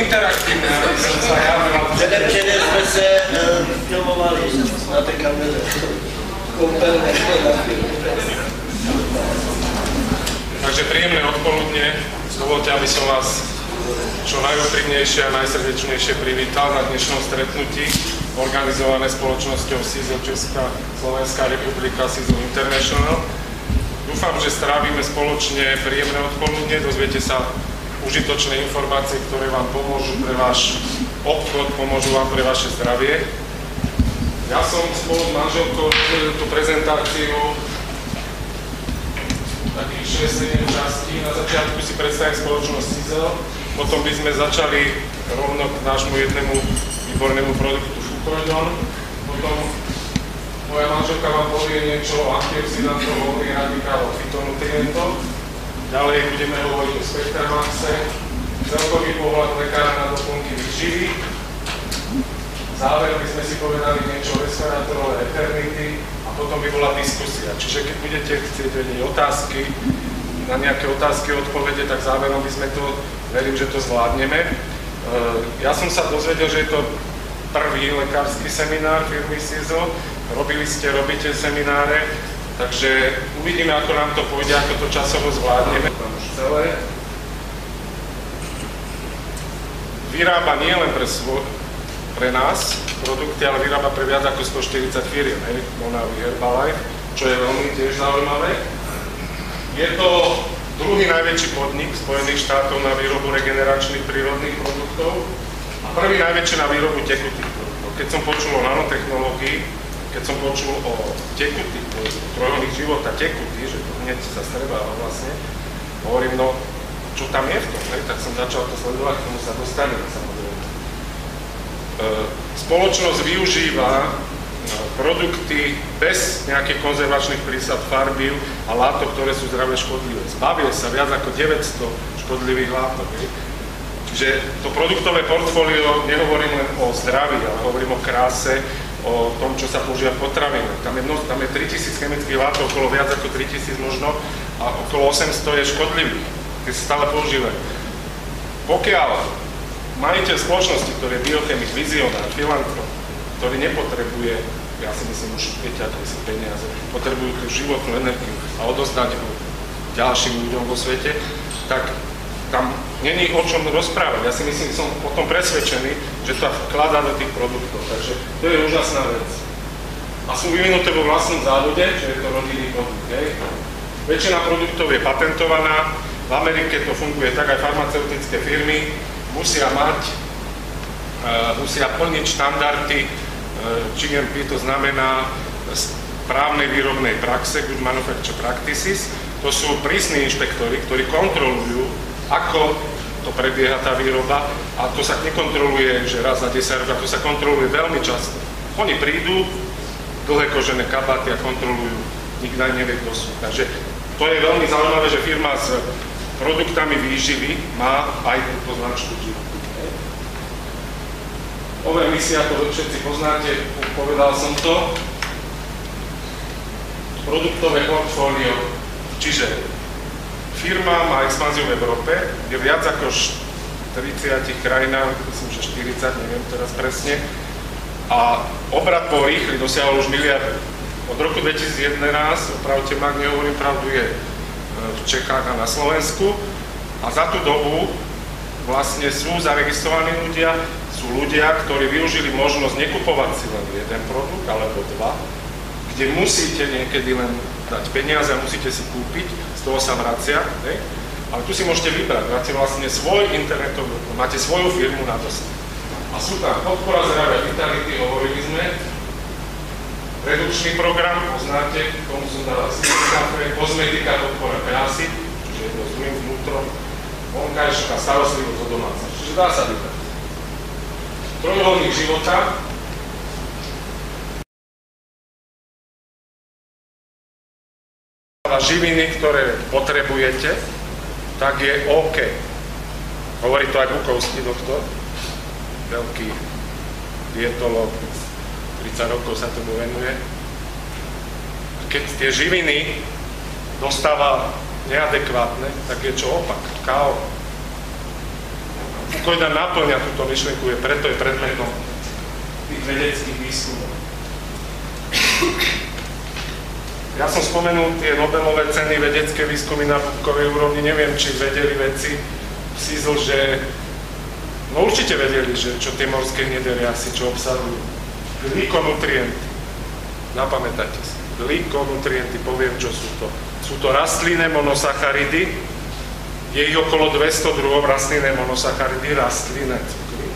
interaktívne, aby som sa ja veľa... Včera sme sa filmovali na tej kamere. Kúpeľné na filmu. Takže príjemné odpoludne. Dovoľte, aby som vás čo najúprimnejšie a najsrdečnejšie privítal na dnešnom stretnutí organizované spoločnosťou CISO Česká Slovenská republika CISO International. Dúfam, že strávime spoločne príjemné odpoludne, dozviete sa užitočné informácie, ktoré vám pomôžu pre váš obchod, pomôžu vám pre vaše zdravie. Ja som spolu s manželkou tú prezentáciu takých 6-7 častí. Na začiatku si predstavím spoločnosť CISO, potom by sme začali rovno k nášmu jednému výbornému produktu Fucoidon. Potom moja manželka vám povie niečo o antioxidantoch, voľných radikálov, fytonutrientoch. Ďalej budeme hovoriť o Spektramaxe, celkový pohľad lekára na doplnky výživy. Záver by sme si povedali niečo o resveratrole Eternity a potom by bola diskusia. Čiže keď budete chcieť vedieť otázky, na nejaké otázky odpovede, tak záverom by sme to, verím, že to zvládneme. Ja som sa dozvedel, že je to prvý lekársky seminár firmy CISO. Robíte semináre, takže uvidíme, ako nám to pôjde, ako to časovo zvládneme. Už celé. Vyrába nie len pre nás produkty, ale vyrába pre viac ako 140 firiem, Monavi Herbalife, čo je veľmi tiež zaujímavé. Je to druhý najväčší podnik Spojených štátov na výrobu regeneračných prírodných produktov a prvý najväčší na výrobu tekutých produktov. Keď som počul o nanotechnológii, keď som počul o tekutých, trojuholník života tekutý, že to hneď sa strebáva vlastne, hovorím, no čo tam je v tom, tak som začal to sledovať, k tomu sa dostaneme samozrejme. Spoločnosť využíva produkty bez nejakých konzervačných prísad, farbív a látok, ktoré sú zdravé škodlivé. Zbavuje sa viac ako 900 škodlivých látok. Čiže to produktové portfólio, nehovorím len o zdraví, ale hovorím o kráse, o tom, čo sa používa v potravinách. Tam je 3000 chemických látok, okolo viac ako 3000 možno, a okolo 800 je škodlivých. Tie sa stále používajú. Pokiaľ majiteľ spoločnosti, ktorý je biochemik, vizionár, filantrop, ktorý nepotrebuje, ja si myslím, už viete, aké sú peniaze, potrebujú tú životnú energiu a odozdať ho ďalším ľuďom vo svete, tak tam není o čom rozprávať. Ja si myslím, som o tom presvedčený, že to vkladá do tých produktov. Takže to je úžasná vec. A sú vyvinuté vo vlastnom závode, že je to rodinný produkt. Väčšina produktov je patentovaná. V Amerike to funguje tak, aj farmaceutické firmy musia plniť štandardy GMP, to znamená správnej výrobnej praxe, Good Manufacture Practices. To sú prísni inšpektori, ktorí kontrolujú, ako to prebieha tá výroba, a to sa nekontroluje, že raz za 10 rokov, to sa kontroluje veľmi často. Oni prídu, dlhé kožené kabáty a kontrolujú, nikto nevie, kto sú. Takže to je veľmi zaujímavé, že firma s produktami výživy má aj túto značku GMP. Overmisia, to všetci poznáte, povedal som to. Produktové portfólio, čiže firma má expanziu v Európe, je viac ako 30 krajinách, myslím, že 40, neviem teraz presne, a obrat po rýchli dosiahol už miliardy. Od roku 2011, opravte ma, ak nehovorím pravdu, je v Čechách a na Slovensku, a za tú dobu vlastne sú zaregistrovaní ľudia, sú ľudia, ktorí využili možnosť nekupovať si len jeden produkt alebo dva, kde musíte niekedy len dať peniaze a musíte si kúpiť, z toho sa vracia, ale tu si môžete vybrať, máte vlastne svoj internetový, máte svoju firmu na dosah. A sú tam podpora zdravia, vitality, hovorili sme, redukčný program, poznáte, komu som dal kozmetika, podpora krásy, čiže jedno s druhým vnútrom, vonkajšok a starostlivosť o domácnosť, čiže dá sa vybrať. Trojuholník života, živiny, ktoré potrebujete, tak je OK. Hovorí to aj Bukovský doktor, veľký dietolog, 30 rokov sa tomu venuje. Keď tie živiny dostáva neadekvátne, tak je čo opak? KO. Fukoida naplňa túto myšlienku, preto je predmetom tých vedeckých výskumov. Ja som spomenul tie Nobelové ceny, vedecké výskumy na búbkovej úrovni, neviem, či vedeli vedci SIZL, že... No určite vedeli, že čo tie morské hnedé riasy, čo obsahujú. Glikonutrienty. Napamätajte si. Glikonutrienty, poviem, čo sú to. Sú to rastlinné monosacharidy, je ich okolo 200 druhov rastlinné monosacharidy, rastlinné cukry.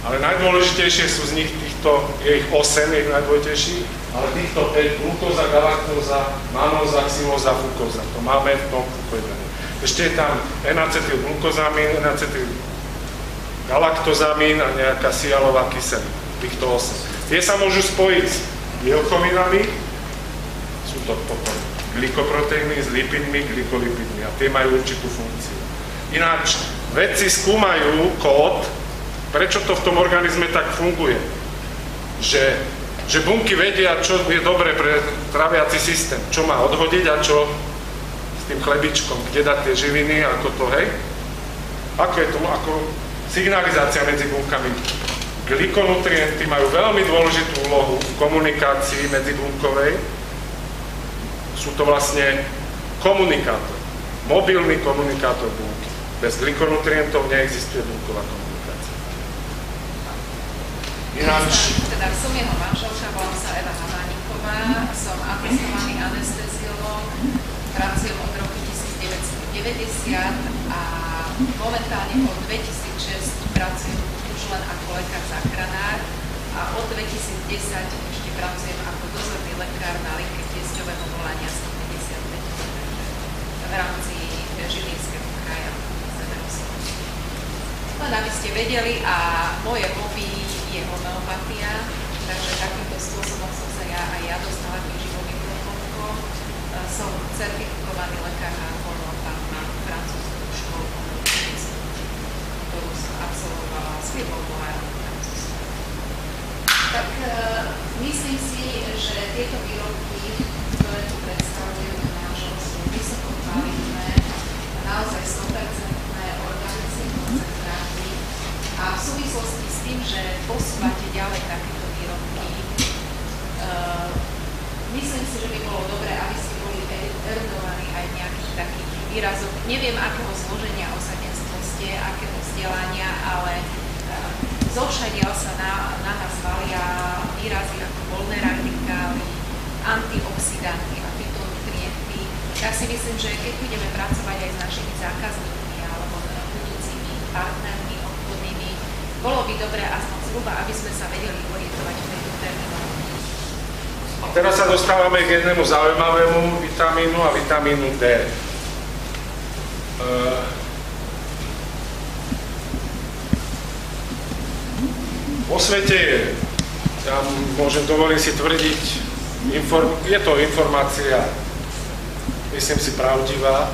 Ale najdôležitejšie sú z nich týchto, je ich 8, je ich najdôležitejších, ale týchto 5, glukóza, galaktóza, manóza, xylóza, fukóza. To máme v tom fukoidane. Ešte je tam N-acetylglukózamín, N-acetylgalaktozamín a nejaká sialová kyselina. Týchto 8. Tie sa môžu spojiť s bielkovinami, sú to potom glykoproteíny s lipidmi, glykolipidmi a tie majú určitú funkciu. Ináč, vedci skúmajú kód, prečo to v tom organizme tak funguje. Že bunky vedia, čo je dobre pre traviaci systém, čo má odhodiť a čo s tým chlebičkom, kde dať tie živiny, ako to, hej? Ako je to, ako signalizácia medzi bunkami. Glikonutrienty majú veľmi dôležitú úlohu v komunikácii medzibunkovej. Sú to vlastne komunikátor, mobilný komunikátor bunky. Bez glikonutrientov neexistuje bunková komunikácia. Ináč... Teda som jeho manželka, volám sa Eva Hamániková, som atestovaný anesteziológ, pracujem od roku 1990 a momentálne od 2006 pracujem už len ako lekár záchranár a od 2010 ešte pracujem ako dozorný lekár na linke tiesňového volania 155 v rámci Žilinského kraja Severoslovenska. Len aby ste vedeli, a moje hobby je homeopatia, takže takýmto spôsobom som sa aj ja dostala k výživovým doplnkom. Som certifikovaný lekár a homeopát na francúzsku školu, ktorú som absolvovala s firmou Moja francúzsku. Tak myslím si, že tieto výrobky, ktoré tu predstavujú nášho, sú vysoko kvalitné, naozaj 100% organické koncentráty a v súvislosti s tým, že posúvate ďalej takéto výrobky, myslím si, že by bolo dobré, aby ste boli erudovaní aj v nejakých takých výrazoch. Neviem, akého zloženia osadenstva ste, akého vzdelania, ale zovšadiaľ sa na nás valia výrazy ako voľné radikály, antioxidanty a fytonutrienty. Ja si myslím, že keď budeme pracovať aj s našimi zákazníkmi alebo budúcimi partnermi obchodnými, bolo by dobré aspoň zhruba, aby sme sa vedeli orientovať v tejto terminológii. A teraz sa dostávame k jednému zaujímavému vitamínu a vitamínu D. Vo svete je, ja dovolím si tvrdiť, je to informácia, myslím si, pravdivá,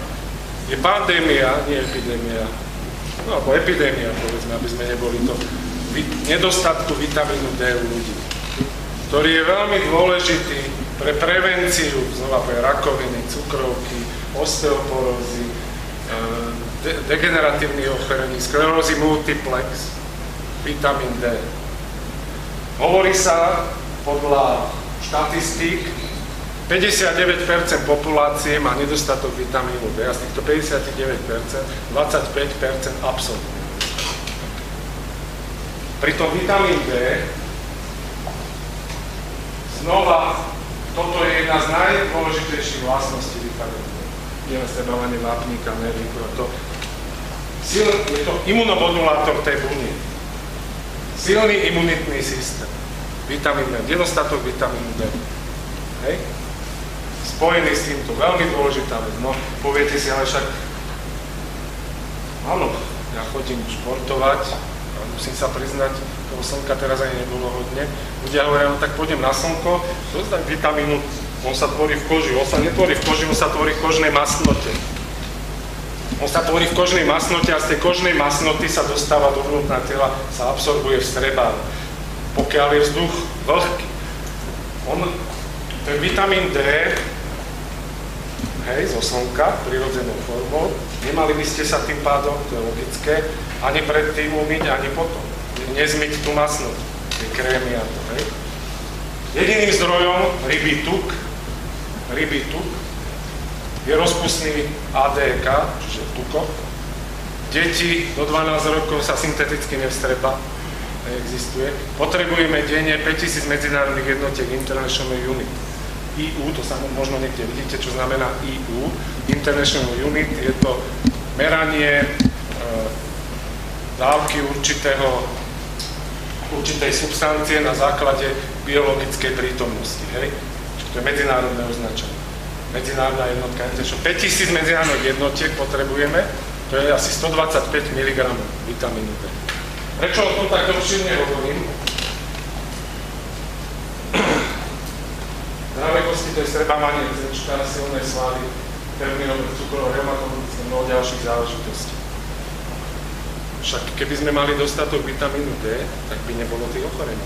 je pandémia, nie epidémia, no alebo epidémia, povedzme, aby sme neboli to, nedostatku vitamínu D u ľudí, ktorý je veľmi dôležitý pre prevenciu, znova pre rakoviny, cukrovky, osteoporózy, degeneratívnych ochorení, sklerózy multiplex, vitamín D. Hovorí sa podľa štatistík, 59% populácie má nedostatok vitamínu D a z týchto 59%, 25% absolútne. Pritom vitamín D, znova, toto je jedna z najdôležitejších vlastností vitamínu D. Ideme strebávanie vápnika, nervíku a to. Je to imunomodulátor tej buniek. Silný imunitný systém. Vitamín D, nedostatok vitamínu D. Hej? Spojený s týmto, veľmi dôležitá vec. No, poviete si, ale však áno, ja chodím športovať, musím sa priznať, toho slnka teraz ani nebolo hodne. Ľudia hovoria, no tak pôjdem na slnko, dostaň vitamínu, on sa tvorí v koži, on sa netvorí v koži, on sa tvorí v kožnej masnote. On sa tvorí v kožnej masnote a z tej kožnej masnoty sa dostáva do vnútra tela, sa absorbuje v strebáve. Pokiaľ je vzduch vlhký. Ten vitamín D hej, zo slnka, prirodzenou formou. Nemali by ste sa tým pádom, to je logické, ani predtým umyť, ani potom. Nezmyť tú masnotu, tie krémy a to, hej. Jediným zdrojom rybí tuk je rozpustný ADK, čiže tukok. Deti do 12 rokov sa synteticky nevstreba, neexistuje. Potrebujeme denne 5000 medzinárodných jednotiek International Unit. EU, to sa možno niekde vidíte, čo znamená EU. International Unit je to meranie dávky určitej substancie na základe biologickej prítomnosti. Hej? To je medzinárodné označenie. Medzinárodná jednotka. 5000 medzinárodných jednotiek potrebujeme, to je asi 125 mg vitamínu D. Prečo o tom tak obširne hovorím? Zdravé kosti, to je strebávanie cečka, silné svaly, terminové cukrové, reumatologické, mnoho ďalších záležitostí. Však keby sme mali dostatok vitamínu D, tak by nebolo tých ochorení.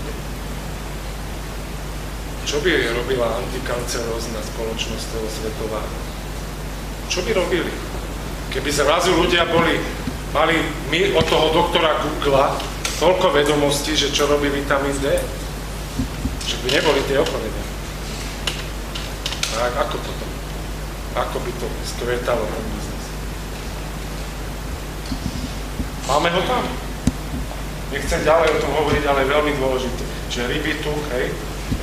Čo by robila antikancerózna spoločnosť celosvetová? Čo by robili? Keby zrazu ľudia mali my od toho doktora Googla toľko vedomostí, že čo robí vitamín D, že by neboli tie ochorenia. Tak ako potom? Ako by to skvetalo ten biznis? Máme ho tam. Nechcem ďalej o tom hovoriť, ale veľmi dôležité. Čiže rybí tuk, hej,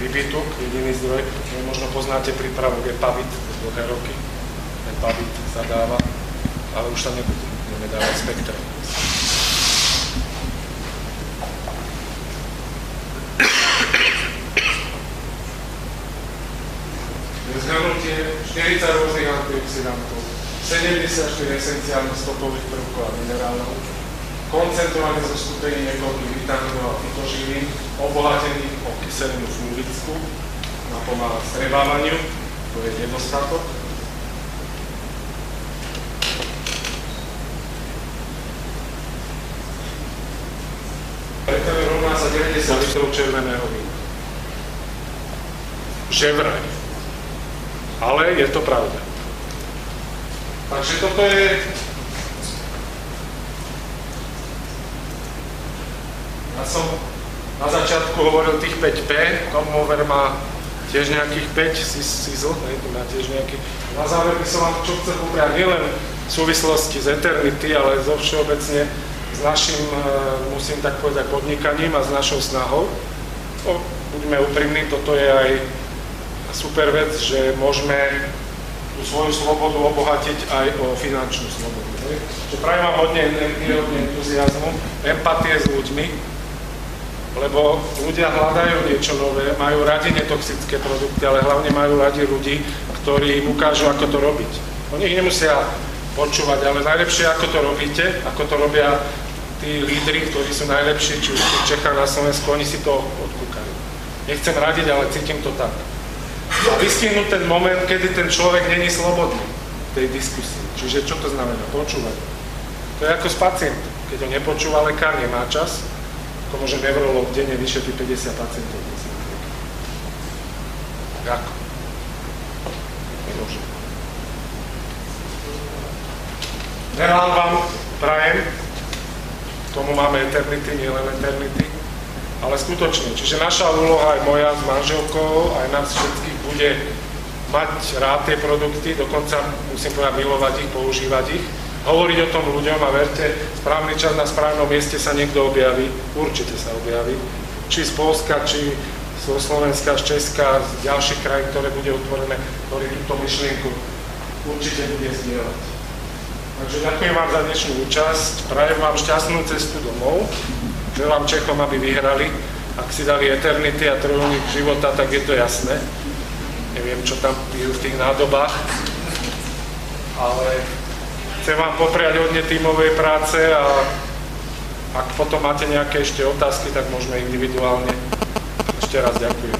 rybí tuk, jediný zdroj, možno poznáte prípravok Epavit, dlhé roky. Epavit sa dáva, ale už sa nebudeme dávať Spektrum. Zhrnutie 40 rôznych antioxidantov, 74 esenciálnych stopových prvkov a minerálov, koncentrované zo skupení niekoľkých vitamínov a fytoživín, obohatených o kyselinu fungickú, napomáha strebávaniu, to je nedostatok. Preto rovná sa 90 litrov červeného vína. Že vraj. Ale je to pravda. Takže toto je... Ja som na začiatku hovoril tých 5P, Tom Mover má tiež nejakých 5, Sizzle, tu má tiež nejaký. Na záver by som vám čo chcel upriať nielen v súvislosti s Eternity, ale zo všeobecne s našim, musím tak povedať, podnikaním a s našou snahou. Buďme úprimní, toto je aj super vec, že môžeme tú svoju slobodu obohatiť aj o finančnú slobodu. Čo prajem vám hodne energie, hodne entuziazmu, empatie s ľuďmi, lebo ľudia hľadajú niečo nové, majú radi netoxické produkty, ale hlavne majú radi ľudí, ktorí im ukážu, ako to robiť. Oni ich nemusia počúvať, ale najlepšie, ako to robíte, ako to robia tí lídri, ktorí sú najlepší, či už v Čechách na Slovensku, oni si to odkúkajú. Nechcem radiť, ale cítim to tak. A vystihnúť ten moment, kedy ten človek není slobodný v tej diskusii. Čiže čo to znamená? Počúvať. To je ako s pacientom. Keď ho nepočúva lekár, nemá čas, ako môže neurolog denne vyšetriť 50 pacientov. Ako? Nemôže. Nerám vám prajem, k tomu máme Eternity, nielen Eternity, ale skutočne, čiže naša úloha aj moja s manželkou, aj nás všetkých bude mať rád tie produkty, dokonca musím povedať milovať ich, používať ich, hovoriť o tom ľuďom a verte, správny čas na správnom mieste sa niekto objaví, určite sa objaví, či z Poľska, či zo Slovenska, z Česka, z ďalších krajín, ktoré bude otvorené, ktorý túto myšlienku určite bude zdieľať. Takže ďakujem vám za dnešnú účasť, prajem vám šťastnú cestu domov. Želám Čechom, aby vyhrali. Ak si dali Eternity a trojuholník života, tak je to jasné. Neviem, čo tam pijú v tých nádobách. Ale chcem vám popriať hodne tímovej práce a ak potom máte nejaké ešte otázky, tak môžeme individuálne. Ešte raz ďakujem.